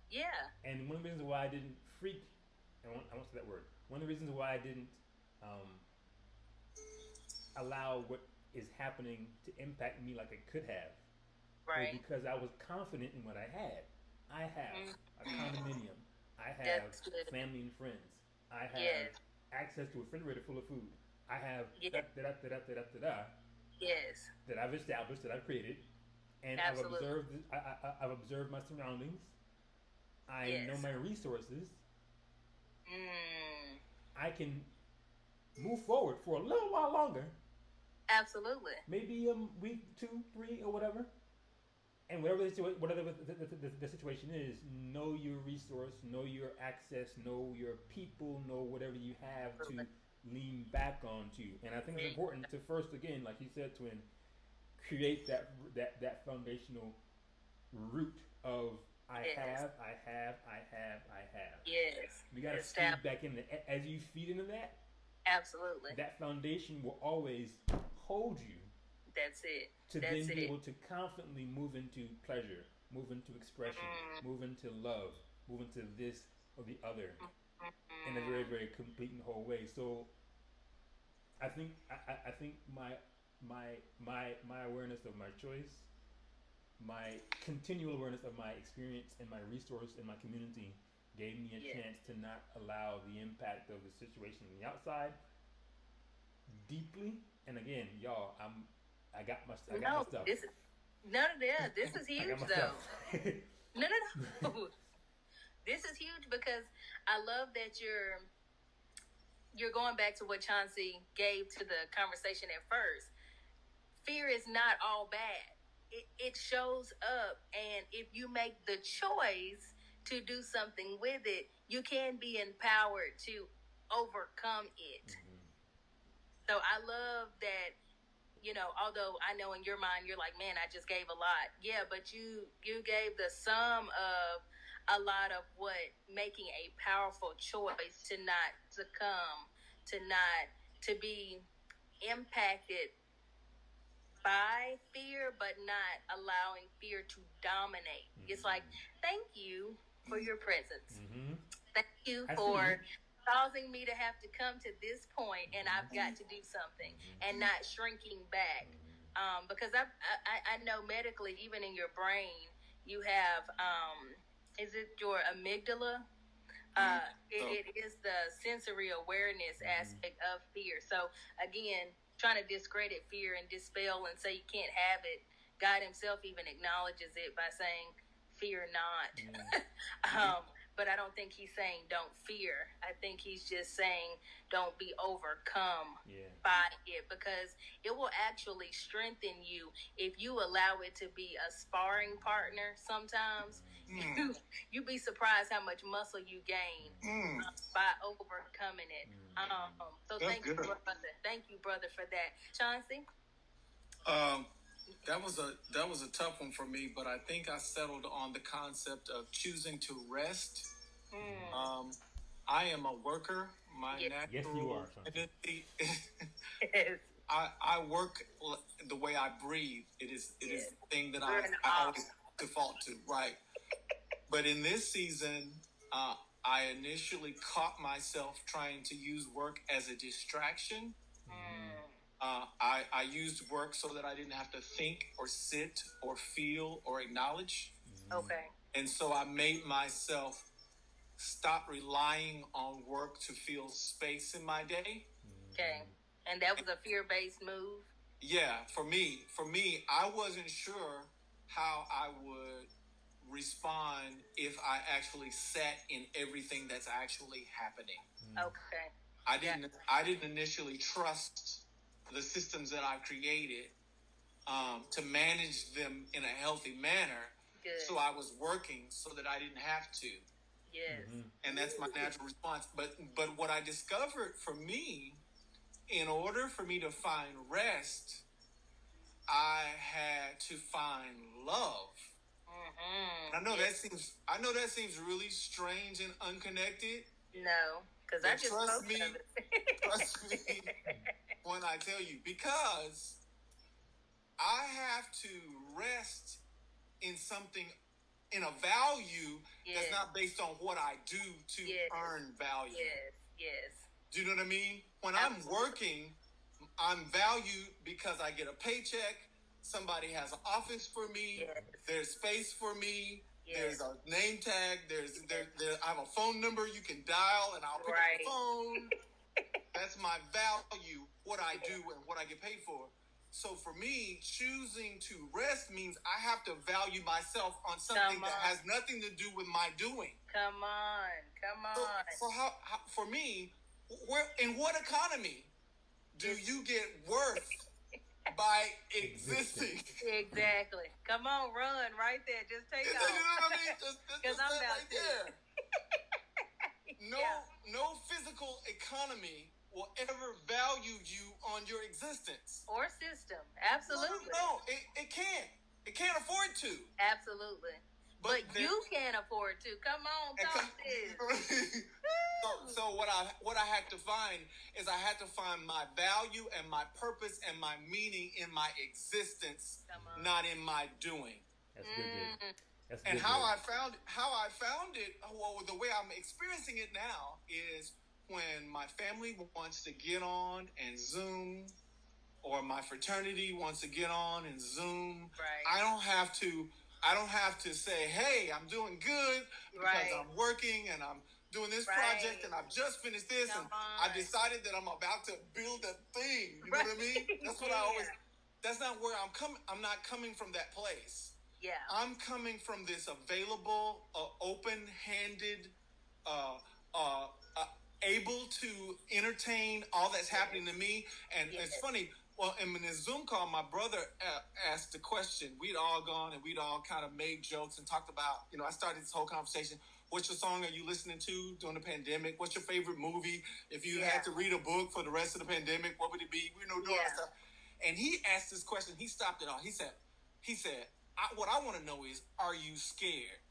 B: Yeah.
C: And one of the reasons why I didn't freak, I won't say that word. One of the reasons why I didn't um, allow what is happening to impact me like it could have was
B: Right.
C: because I was confident in what I had. I have a condominium. I have
B: That's good.
C: family and friends. I have
B: Yes.
C: access to a refrigerator full of food. I have
B: Yeah. Yes.
C: that I've established, that I've created, and
B: Absolutely.
C: I've observed my surroundings. I know
B: Yes.
C: my resources.
B: Mm.
C: I can move forward for a little while longer,
B: Absolutely.
C: maybe a week, 2, 3, or whatever. And whatever the situation is, know your resource, know your access, know your people, know whatever you have to
B: Absolutely.
C: lean back onto. And I think it's important to first, again, like you said, Twin, create that foundational root of
B: Yes.
C: I have.
B: Yes.
C: You got to feed
B: Established.
C: back in as you feed into
B: Absolutely.
C: that foundation will always hold you
B: That's it.
C: to
B: That's
C: then be
B: it.
C: able to confidently move into pleasure, move into expression, move into love, move into this or the other in a very, very complete and whole way. So I think my awareness of my choice, my continual awareness of my experience and my resource in my community gave me a
B: Yes.
C: chance to not allow the impact of the situation on the outside deeply. And again, y'all, I got my
B: No,
C: stuff.
B: this is none of that. This is
C: I
B: huge
C: got my
B: though.
C: stuff.
B: No, no, no. This is huge because I love that you're going back to what Chauncey gave to the conversation at first. Fear is not all bad. It shows up, and if you make the choice to do something with it, you can be empowered to overcome it. So I love that, although I know in your mind you're like, man, I just gave a lot. Yeah, but you gave the sum of a lot of what making a powerful choice to not succumb, to not to be impacted by fear, but not allowing fear to dominate. It's like, thank you for your presence. Thank you for causing me to have to come to this point, and I've got to do something, and not shrinking back. Because I know medically, even in your brain, you have is it your amygdala? It is the sensory awareness aspect of fear. So again, trying to discredit fear and dispel and say you can't have it. God Himself even acknowledges it by saying, "Fear not." But I don't think He's saying don't fear. I think He's just saying don't be overcome by it, because it will actually strengthen you if you allow it to be a sparring partner. Sometimes you'd be surprised how much muscle you gain by overcoming it. So
A: That's
B: thank
A: good.
B: you, brother. Thank you, brother, for that. Chauncey?
A: That was a tough one for me, but I think I settled on the concept of choosing to rest. I am a worker. My natural
C: Yes, you are.
A: tendency.
B: Yes.
A: I work the way I breathe. It is the thing that I always default to, right? But in this season, I initially caught myself trying to use work as a distraction. I used work so that I didn't have to think or sit or feel or acknowledge.
B: Okay.
A: And so I made myself stop relying on work to fill space in my day.
B: Okay. And that was a fear-based move?
A: Yeah, for me, I wasn't sure how I would respond if I actually sat in everything that's actually happening.
B: Okay.
A: I didn't initially trust the systems that I created to manage them in a healthy manner.
B: Good.
A: So I was working so that I didn't have to.
B: Yes.
A: And that's my natural response. But what I discovered for me, in order for me to find rest, I had to find love. I know that seems really strange and unconnected,
B: No, because I just
A: trust me,
B: of it.
A: trust me when I tell you, because I have to rest in something, in a value that's not based on what I do to earn value.
B: Yes.
A: Do you know what I mean? When I'm working, I'm valued because I get a paycheck. Somebody has an office for me.
B: Yes.
A: There's space for me. There's a name tag. I have a phone number you can dial, and I'll pick up the phone. That's my value, what I do and what I get paid for. So for me, choosing to rest means I have to value myself on something that has nothing to do with my doing.
B: Come on.
A: So how for me, in what economy do you get worth by existing?
B: Exactly. Come on, run right there. Just take off.
A: You know what I mean? Just
B: I'm about
A: right there. No physical economy will ever value you on your existence
B: or system. Absolutely.
A: No, it can't. It can't afford to.
B: Absolutely. But you can't afford to. Come on, talk this.
A: So what I had to find is I had to find my value and my purpose and my meaning in my existence, not in my doing.
C: That's good.
A: And how I found it, well, the way I'm experiencing it now is when my family wants to get on and Zoom, or my fraternity wants to get on and Zoom.
B: Right.
A: I don't have to say, hey, I'm doing good because I'm working and I'm doing this project and I've just finished this and I decided that I'm about to build a thing. You know what I mean? That's what that's not where I'm coming. I'm not coming from that place.
B: Yeah.
A: I'm coming from this available, open-handed, able to entertain all that's happening to me. And it's funny. Well, in this Zoom call, my brother asked the question. We'd all gone and we'd all kind of made jokes and talked about, I started this whole conversation. What's your song are you listening to during the pandemic? What's your favorite movie? If you had to read a book for the rest of the pandemic, what would it be? Doing that stuff. And he asked this question. He stopped it all. He said, what I want to know is, are you scared?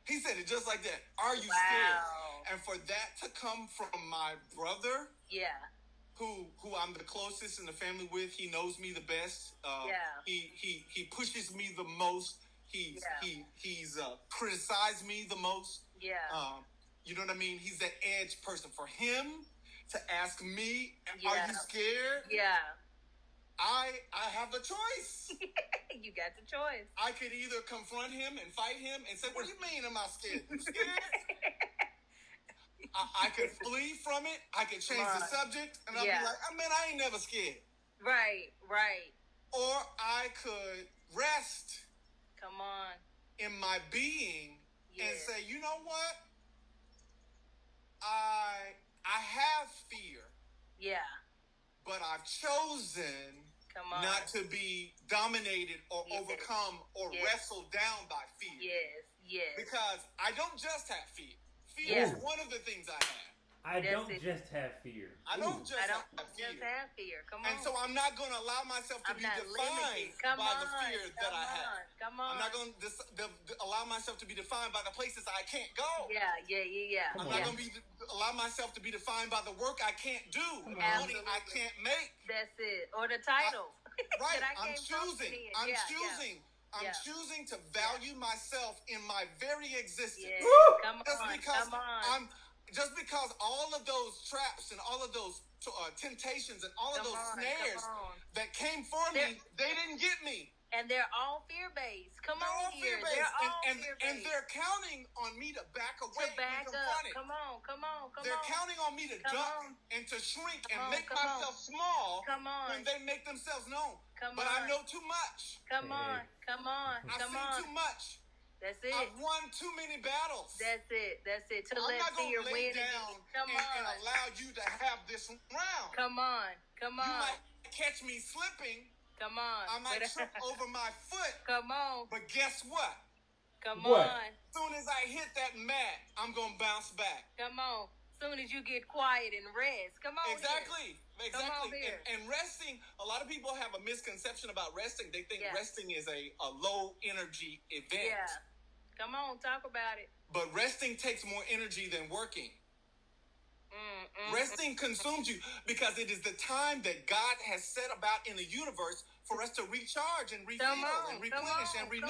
A: He said it just like that. Are you scared? And for that to come from my brother, who I'm the closest in the family with, he knows me the best. He pushes me the most. He's criticized me the most. You know what I mean? He's that edge person. For him to ask me, are you scared? I have a choice.
B: You got the choice.
A: I could either confront him and fight him and say, what do you mean am I scared? You scared? I could flee from it. I could change the subject. And I'll be like, I ain't never scared.
B: Right.
A: Or I could rest.
B: Come on.
A: In my being and say, you know what? I have fear.
B: Yeah.
A: But I've chosen not to be dominated or overcome or wrestled down by fear.
B: Yes.
A: Because I don't just have fear. Fear is one of the things I have.
C: I don't just have fear.
A: I don't just have fear.
B: Come on.
A: And so I'm not going to allow myself to be defined by the fear that I have. I'm not going to allow myself to be defined by the places I can't go.
B: Yeah.
A: I'm not going to allow myself to be defined by the work I can't do, the money I can't make.
B: That's it. Or the title.
A: I'm choosing to value myself in my very existence.
B: Come on.
A: Just because all of those traps and all of those temptations and all of those snares that came for me, they didn't get me.
B: And they're all fear-based. Come on here. They're all fear-based.
A: And they're counting on me to back away and confront it.
B: Come on.
A: They're counting on me to duck and to shrink and make myself small when they make themselves known. But I know too much.
B: Come on.
A: I've seen too much.
B: That's it.
A: I've won too many battles.
B: That's it. To
A: I'm
B: let
A: not
B: fear
A: gonna lay
B: win
A: down
B: again.
A: and allow you to have this round.
B: Come on.
A: You might catch me slipping.
B: Come on.
A: I might trip over my foot.
B: Come on.
A: But guess what?
B: Come on.
A: As soon as I hit that mat, I'm gonna bounce back.
B: Come on. Soon as you get quiet and rest. Come on.
A: Exactly.
B: Here. Come on here.
A: And resting, a lot of people have a misconception about resting. They think resting is a low energy event.
B: Yeah. Come on, talk about it.
A: But resting takes more energy than working. Resting consumes you because it is the time that God has set about in the universe for us to recharge and refill and replenish and renew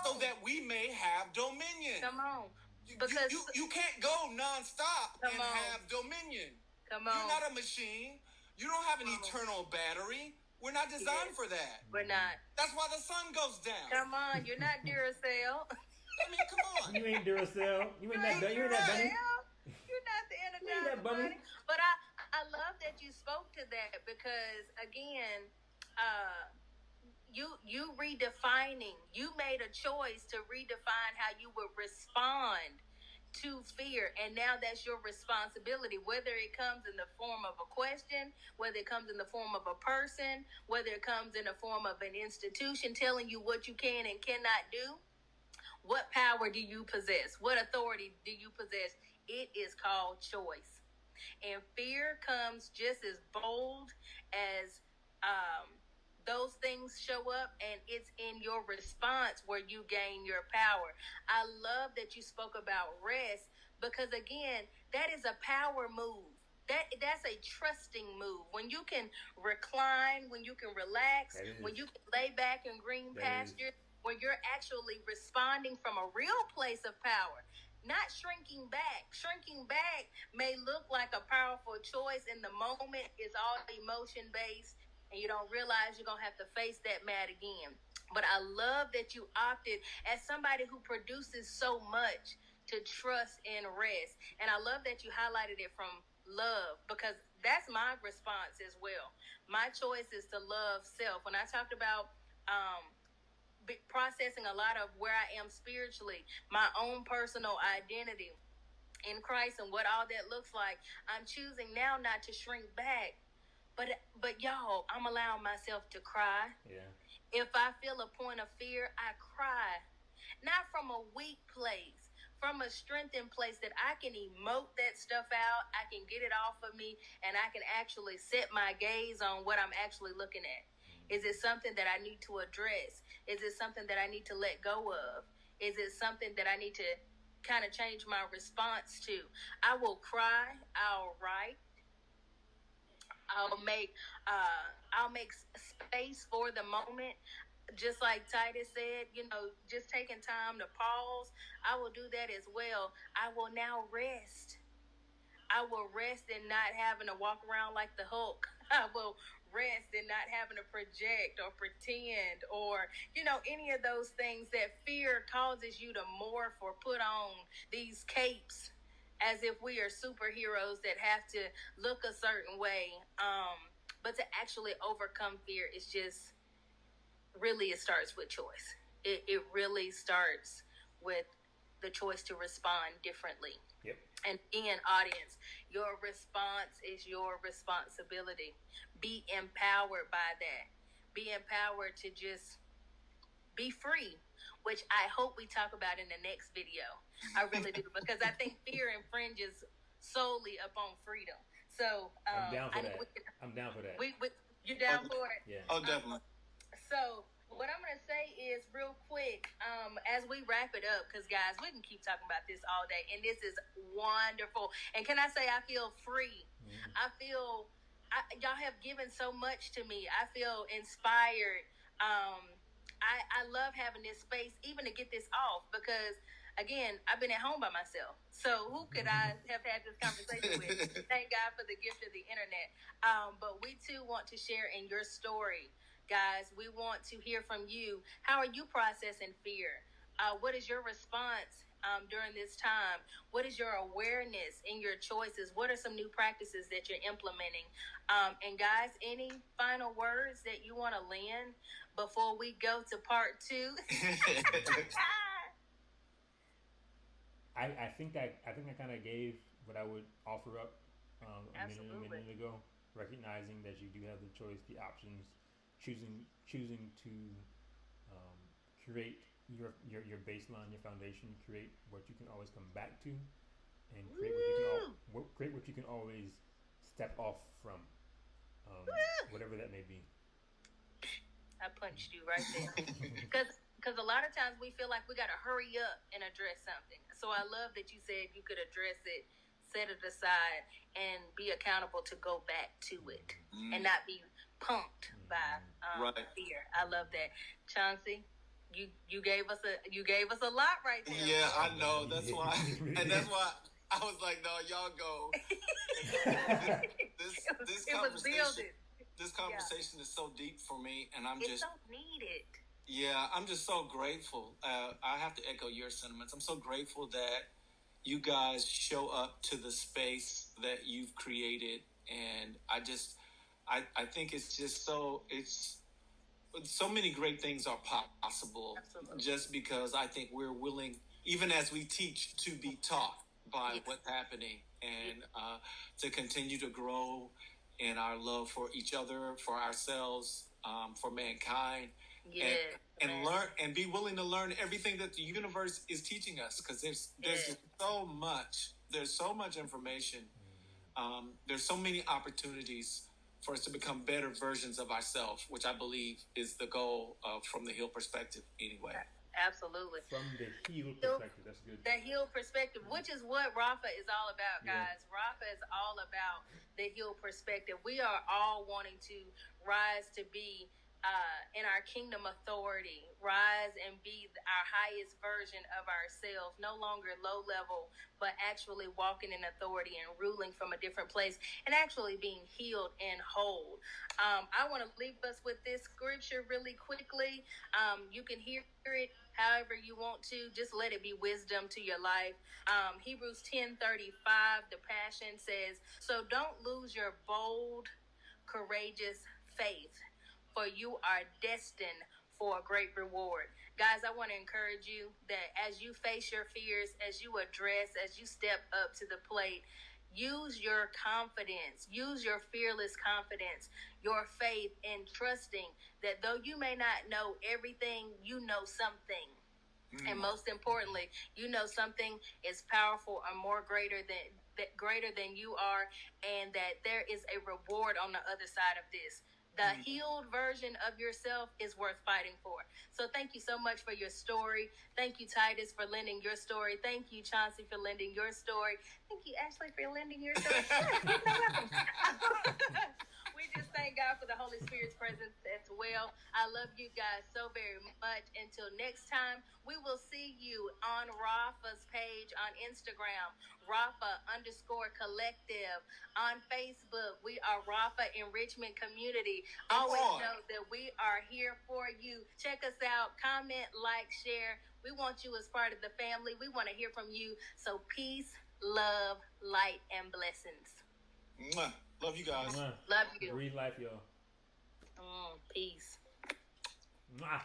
A: so that we may have dominion.
B: Come on.
A: Because you can't go nonstop and have dominion.
B: Come on.
A: You're not a machine. You don't have an eternal battery. We're not designed for that.
B: We're not.
A: That's why the sun goes down.
B: Come on, you're not Duracell.
A: I mean, come on.
C: You ain't Duracell. You ain't that bunny.
B: You're not the Energizer Bunny. But I love that you spoke to that because, again, you redefining. You made a choice to redefine how you would respond to fear, and now that's your responsibility, whether it comes in the form of a question, whether it comes in the form of a person, whether it comes in the form of an institution telling you what you can and cannot do. What power do you possess? What authority do you possess? It is called choice. And fear comes just as bold as those things show up, and it's in your response where you gain your power. I love that you spoke about rest because, again, that is a power move. That's a trusting move. When you can recline, when you can relax, when you can lay back in green pastures, when you're actually responding from a real place of power, not shrinking back. Shrinking back may look like a powerful choice in the moment. It's all emotion-based, and you don't realize you're going to have to face that mad again. But I love that you opted, as somebody who produces so much, to trust and rest. And I love that you highlighted it from love, because that's my response as well. My choice is to love self. When I talked about processing a lot of where I am spiritually, my own personal identity in Christ and what all that looks like, I'm choosing now not to shrink back. But y'all, I'm allowing myself to cry.
C: Yeah.
B: If I feel a point of fear, I cry. Not from a weak place, from a strengthened place that I can emote that stuff out, I can get it off of me, and I can actually set my gaze on what I'm actually looking at. Is it something that I need to address? Is it something that I need to let go of? Is it something that I need to kind of change my response to? I will cry. I'll write. I'll make space for the moment. Just like Titus said, just taking time to pause. I will do that as well. I will now rest. I will rest in not having to walk around like the Hulk. I will rest in not having to project or pretend or, any of those things that fear causes you to morph or put on these capes as if we are superheroes that have to look a certain way. But to actually overcome fear is just, really, it starts with choice. It really starts with the choice to respond differently.
C: Yep.
B: And again, audience, your response is your responsibility. Be empowered by that. Be empowered to just be free, which I hope we talk about in the next video. I really do, because I think fear infringes solely upon freedom. So
C: I'm down for that. I'm down for that.
B: You're down for it?
C: Yeah.
A: Oh, definitely.
B: So what I'm going to say is real quick, as we wrap it up, because, guys, we can keep talking about this all day, and this is wonderful. And can I say I feel free? Mm-hmm. I feel y'all have given so much to me. I feel inspired. I love having this space, even to get this off, because, again, I've been at home by myself. So who could I have had this conversation with? Thank God for the gift of the internet. But we, too, want to share in your story. Guys, we want to hear from you. How are you processing fear? What is your response during this time? What is your awareness in your choices? What are some new practices that you're implementing? And guys, any final words that you want to land before we go to part 2?
C: I think I kind of gave what I would offer up a minute ago, recognizing that you do have the choice, the options, choosing to create your baseline, your foundation, create what you can always come back to, and create what you can always step off from, whatever that may be.
B: I punched you right there. because a lot of times we feel like we got to hurry up and address something. So I love that you said you could address it, set it aside, and be accountable to go back to it and not be punked by fear. I love that, Chauncey. You gave us a lot right there.
A: Yeah, I know. That's why, and that's why I was like, no, y'all go. This conversation. This conversation is so deep for me, and
B: it's so needed.
A: Yeah, I'm just so grateful. I have to echo your sentiments. I'm so grateful that you guys show up to the space that you've created, and I think it's just it's so many great things are possible.
B: Absolutely.
A: Just because I think we're willing, even as we teach, to be taught by what's happening, and to continue to grow in our love for each other, for ourselves, for mankind. And learn and be willing to learn everything that the universe is teaching us, because there's just so much information. There's so many opportunities for us to become better versions of ourselves, which I believe is the goal from the Heal perspective anyway.
B: Absolutely.
C: From the Heal perspective, that's good.
B: The Heal perspective, which is what Rapha is all about, guys. Rapha is all about the Heal perspective. We are all wanting to rise to be in our kingdom authority, rise and be our highest version of ourselves, no longer low level, but actually walking in authority and ruling from a different place and actually being healed and whole. I want to leave us with this scripture really quickly. You can hear it however you want to. Just let it be wisdom to your life. Hebrews 10:35, the Passion says, so don't lose your bold, courageous faith, for you are destined for a great reward. Guys, I want to encourage you that as you face your fears, as you address, as you step up to the plate, use your confidence, use your fearless confidence, your faith in trusting that though you may not know everything, you know something. And most importantly, you know something is powerful or more greater than you are, and that there is a reward on the other side of this. The healed version of yourself is worth fighting for. So thank you so much for your story. Thank you, Titus, for lending your story. Thank you, Chauncey, for lending your story. Thank you, Ashley, for lending your story. We just thank God for the Holy Spirit's presence as well. I love you guys so very much. Until next time, we will see you on Rapha's page on Instagram, Rapha_collective. On Facebook, we are Rapha Enrichment Community. Always know that we are here for you. Check us out, comment, like, share. We want you as part of the family. We want to hear from you. So peace, love, light, and blessings.
A: Mwah. Love you guys.
B: Love you.
C: Breathe life, y'all.
B: Peace.
C: Mwah.